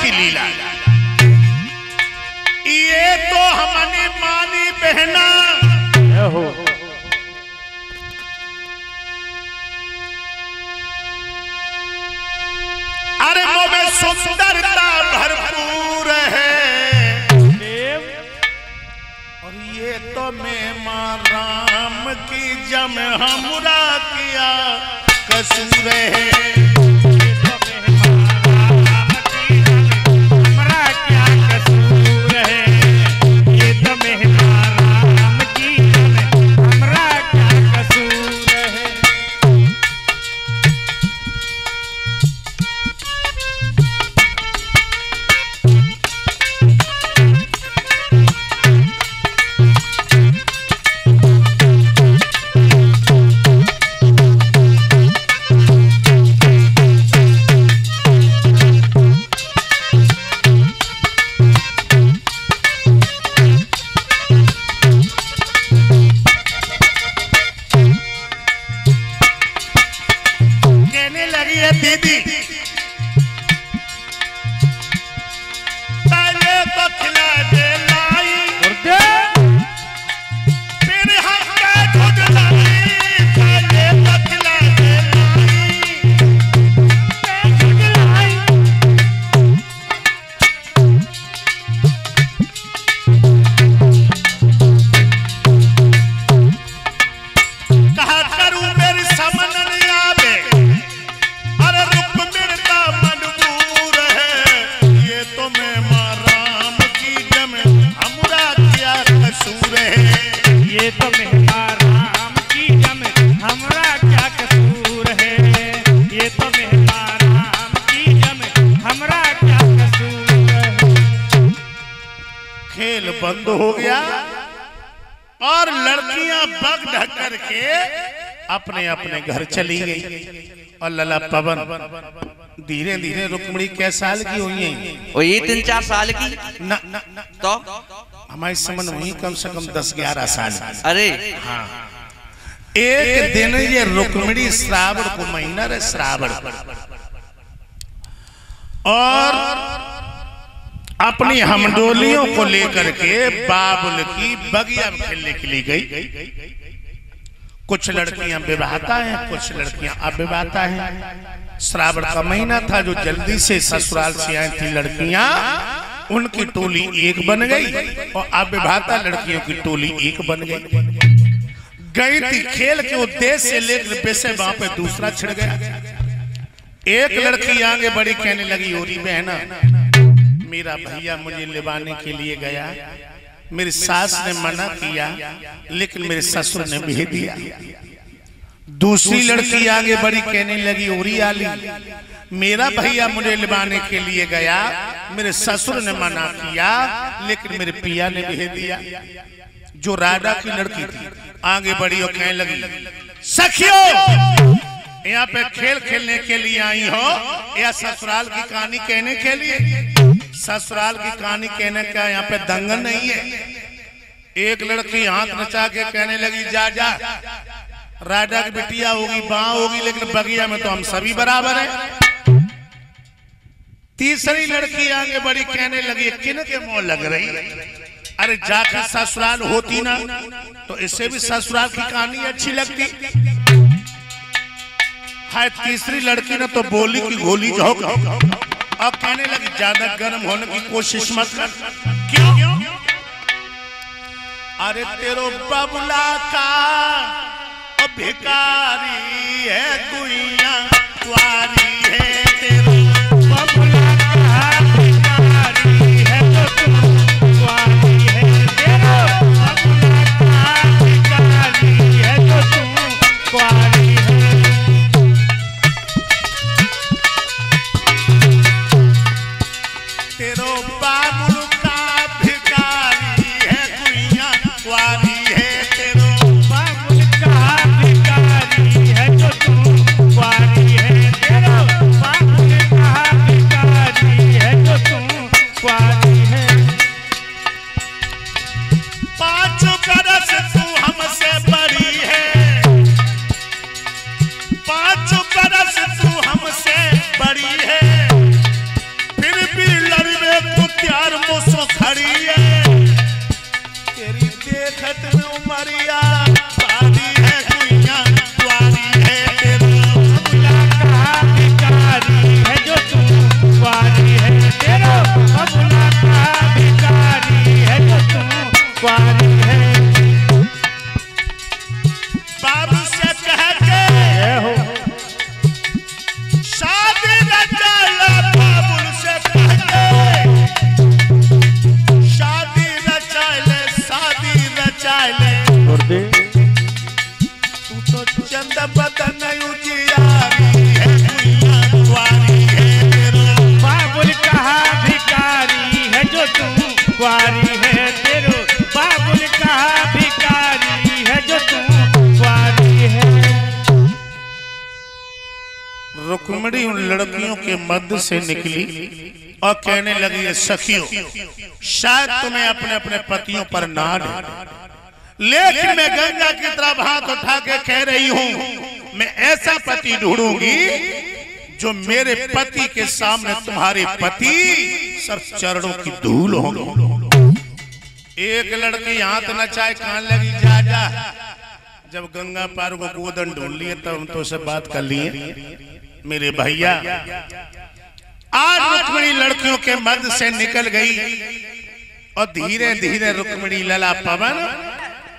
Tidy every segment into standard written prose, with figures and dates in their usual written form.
की लीला। ये तो हमने मानी बहना, अरे मोमे सुंदरता भरपूर है, और ये तो मैं मां राम की जम हमरा किया कसूर है। बंद हो गया और लड़कियां बग ढक करके अपने अपने घर चली गई। और लला पवन धीरे धीरे रुक्मणी कै साल की हुई है? वही 3-4 साल की न, न, न, तो हमारी समझ वही कम से कम 10-11 साल। अरे हाँ, एक दिन ये रुक्मणी श्रावण को महीना रहे श्रावण, और अपनी हमडोलियों को लेकर के बाबुल की बगिया में खेलने के लिए गई। कुछ लड़कियां विवाहता हैं, कुछ लड़कियां अविवाहता हैं। श्रावण का महीना था, जो जल्दी से ससुराल से आई थी लड़कियां, उनकी टोली एक बन गई और अविवाहता लड़कियों की टोली एक बन गई थी। खेल के उद्देश्य से लेकर पैसे वहां पे दूसरा छिड़ गया। एक लड़की आगे बड़ी कहने लगी, ओरी बहना, मेरा भैया मुझे लिवाने के लिए गया, मेरी सास ने मना किया लेकिन मेरे ससुर ने भेज दिया। दूसरी लड़की आगे बड़ी कहने लगी, ओरी आली, मेरा भैया मुझे लिवाने के लिए गया, मेरे ससुर ने मना किया लेकिन मेरे पिया ने भेज दिया। जो राजा की लड़की थी आगे बढ़ी और कहने लगी, सखियों यहाँ पे खेल खेलने के लिए आई हो या ससुराल की कहानी कहने के लिए? ससुराल की कहानी कहने का यहाँ पे दंगन नहीं है। एक लड़की हाथ नचा के कहने लगी, जा जा, राजा की बिटिया होगी, बाँ होगी, लेकिन बगिया में तो हम सभी बराबर हैं। तीसरी लड़की आगे बड़ी कहने लगी, किन के मुंह लग रही, अरे जाकर ससुराल होती ना तो इससे भी ससुराल की कहानी अच्छी लगती है। तीसरी लड़की ने तो बोली की गोली झोंक, अब कहने लगी, ज्यादा गर्म होने की कोशिश मत कर। क्यों? अरे तेरो बबुला का भिखारी है, गुइया कुआरी है, तेरो बबुला का भिखारी है, तो कुआरी है, तेरो बबुला का भिखारी है, तो तू कुआरी है। तेरो बाबुल का भिखारी है, गुइया कुआरी है, तेरो बाबुल का भिखारी है, तो तू कुआरी है, तेरो बाबुल का भिखारी है, तो तू कुआरी है। 5 बरस तू हमसे बड़ी है, 5 बरस तू हमसे बड़ी है, फिर भी तो सो खड़ी है तेरी देखत में उमरिया बारी है कुइया द्वारी है तेरा बबुला का भिखारी है जो तू कुंवारी है तेरा बबुला का भिखारी है जो तू कुंवारी है बाबू से कह के हो शादी रचा ले बाबू से कह के शादी रचा ले शादी रचा ले गुर्दे तू तो चंद बदन उजियारी है कुइया द्वारी है तेरा बाबुल कहा भिखारी है जो तू कुंवारी है तेरो बाबुल कहा भिखारी है जो तू कुंवारी है रुक्मिणी उन लड़कियों के मध्य से निकली और कहने लगी है सखियों शायद तुम्हें अपने अपने पतियों पर नाज है लेकिन मैं गंगा की तरफ हाथ उठा के कह रही हूं मैं ऐसा पति ढूंढूंगी जो मेरे पति के सामने तुम्हारे पति सब चरणों की धूल होंगे। एक लड़की हाथ नचाए कान लगी जा जा जब गंगा पार को गोदन ढूंढ लिए तब हम तो से बात कर लिए मेरे भैया आज रुक्मिणी लड़कियों के मध्य से निकल गई और धीरे धीरे रुक्मिणी लला पवन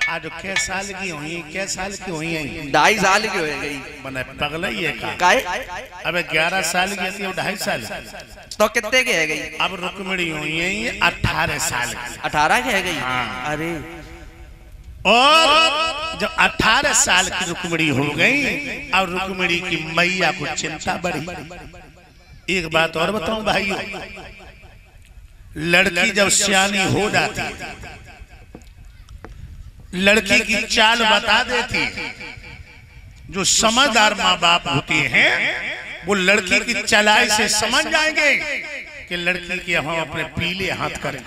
आज कै साल की हुई कै साल की हुई है 2.5 साल की हो गई बने पगला ही है का काहे अबे 11 साल की थी 2.5 साल तो कितने की है गई अब रुक्मिणी हुई है 18 साल की 18 की है गई अरे और जब 18 साल की रुक्मिणी हो गई और रुक्मिणी की मैया को चिंता बढ़ी। एक बात और बताऊं भाइयों लड़की जब सियानी हो जाती है लड़की की चाल बता देती जो समझदार माँ बाप होते हैं वो लड़की की चलाई से समझ जाएंगे कि लड़की के हम अपने पीले हाथ करें।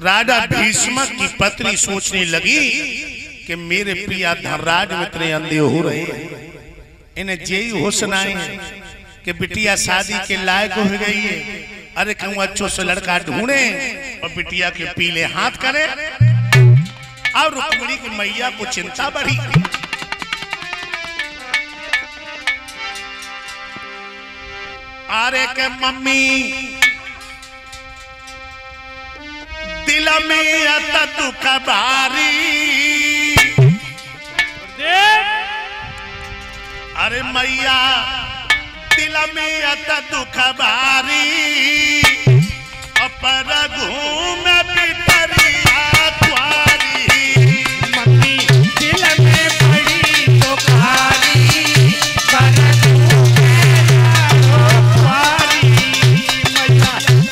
राजा भीष्म की पत्नी सोचने लगी कि मेरे पिया धनराज में इतने अंधे हो रहे इन्हें जेई हो सुनाए कि बिटिया शादी के लायक हो गई है अरे क्यों अच्छो से लड़का ढूंढे और बिटिया के पीले हाथ करे। और रुक्मिणी की मैया को चिंता बढ़ी। अरे के मम्मी दिल में आता दुख भारी अरे मैया दिल में आता दुख भारी अपर घूम बिटरिया द्वारी मम्मी दिल में पड़ी तो भारी पर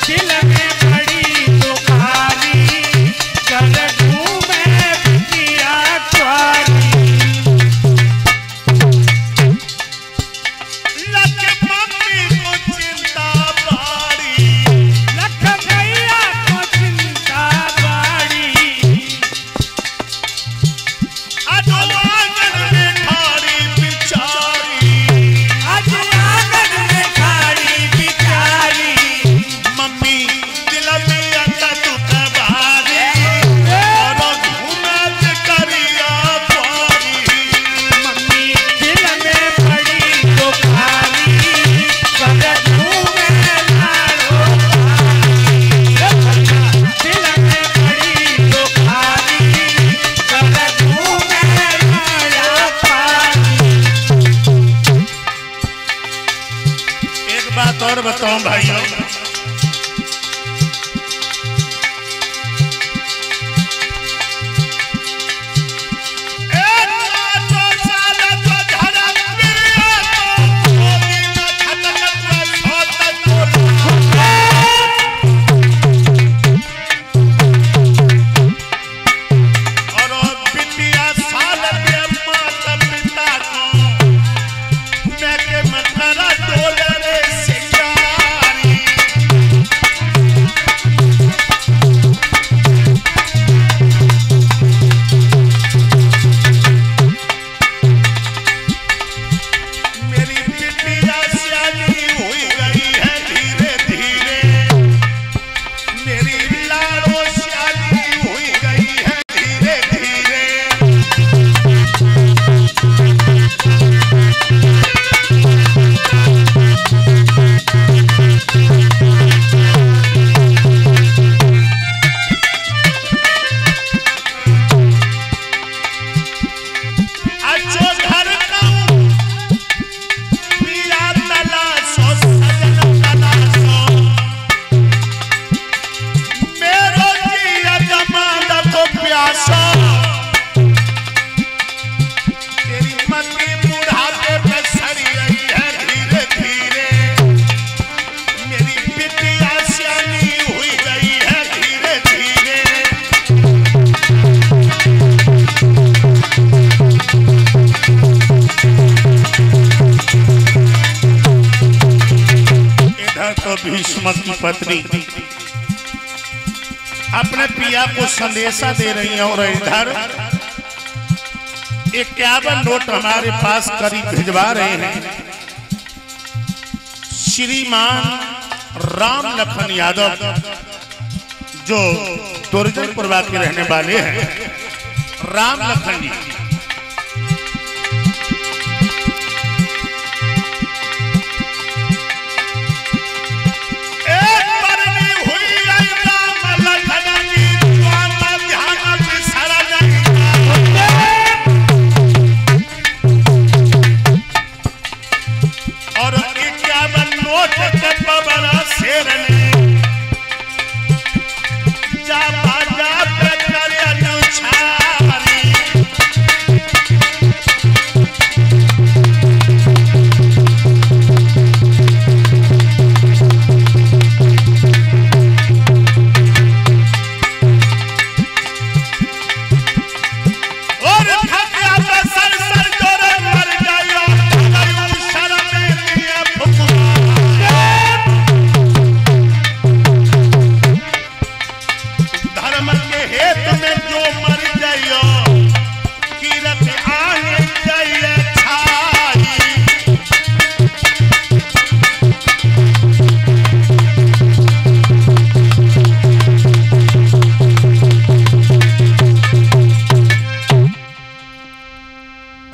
दिल में पड़ी तो भारी कर दूं मैं बिटिया द्वारी लख मम्मी को चिंता बाड़ी लख मैया को चिंता बाड़ी अजो आंगन में ठाड़ी बिचारी आज आंगन में खाड़ी बिचारी मम्मी दिल में आता दुख भारी और घूमत करिया द्वारी मम्मी दिल में पड़ी तो भारी कर दूं मैं लाड़ो भारी दिल में पड़ी तो भारी कर दूं मैं लाड़ा पारी। एक बात और बताऊं भाइयों भीष्म की पत्नी अपने पिया को संदेशा दे रही है और इधर 51 नोट हमारे पास करीब भिजवा रहे हैं। श्रीमान राम लखन यादव जो दुर्जनपुरवा के रहने वाले हैं, राम लखन जी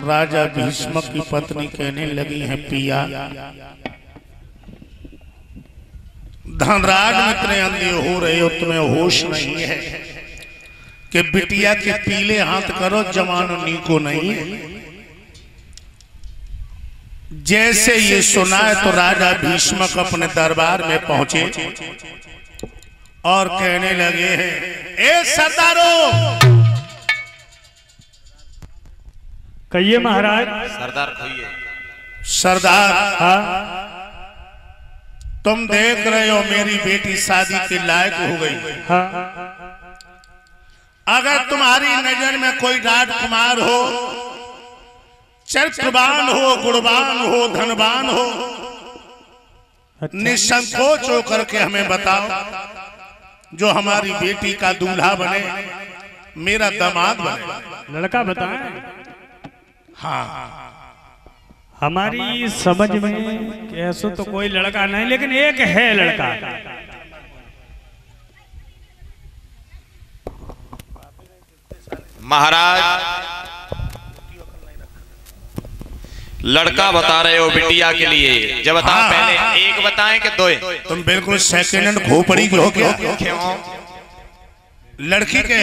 राजा भीष्म की पत्नी कहने लगी है, पिया धनराज में इतने अंधे हो रहे हो, तुम्हें होश नहीं है कि बिटिया के पीले हाथ करो जवानी को नहीं है। जैसे ये सुना है तो राजा भीष्म अपने दरबार में पहुंचे और कहने लगे हैं, ए सरदारों। कहिए महाराज। सरदार कहिए। सरदार, हाँ तुम देख रहे हो मेरी बेटी शादी के लायक हो गई। हाँ। अगर तुम्हारी नजर में कोई राजकुमार हो, चरित्रवान हो, गुणवान हो, धनवान हो, निसंकोच होकर के हमें बताओ, जो हमारी बेटी का दूल्हा बने, मेरा दामाद बने। लड़का बताएं। हाँ, हमारी समझ में कैसे तो कोई लड़का नहीं, लेकिन एक है लड़का। महाराज लड़का बता रहे हो बिटिया के लिए, जब बताओ। हाँ, पहले एक बताएं कि दो? तुम बिल्कुल सेकेंड हैंड खोपड़ी हो क्या? लड़की के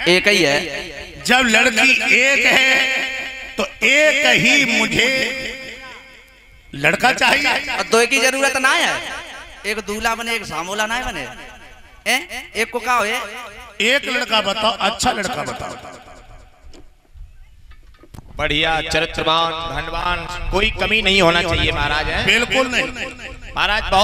एक ही है। जब लड़की एक है तो एक ही मुझे लड़का चाहिए। और दो की जरूरत ना है, एक दूल्हा बने एक सामोला ना बने। एक को कहा है? एक लड़का बताओ, अच्छा लड़का बताओ। बढ़िया चरित्रवान धनवान, कोई कमी नहीं होना चाहिए महाराज। बिल्कुल नहीं महाराज, बहुत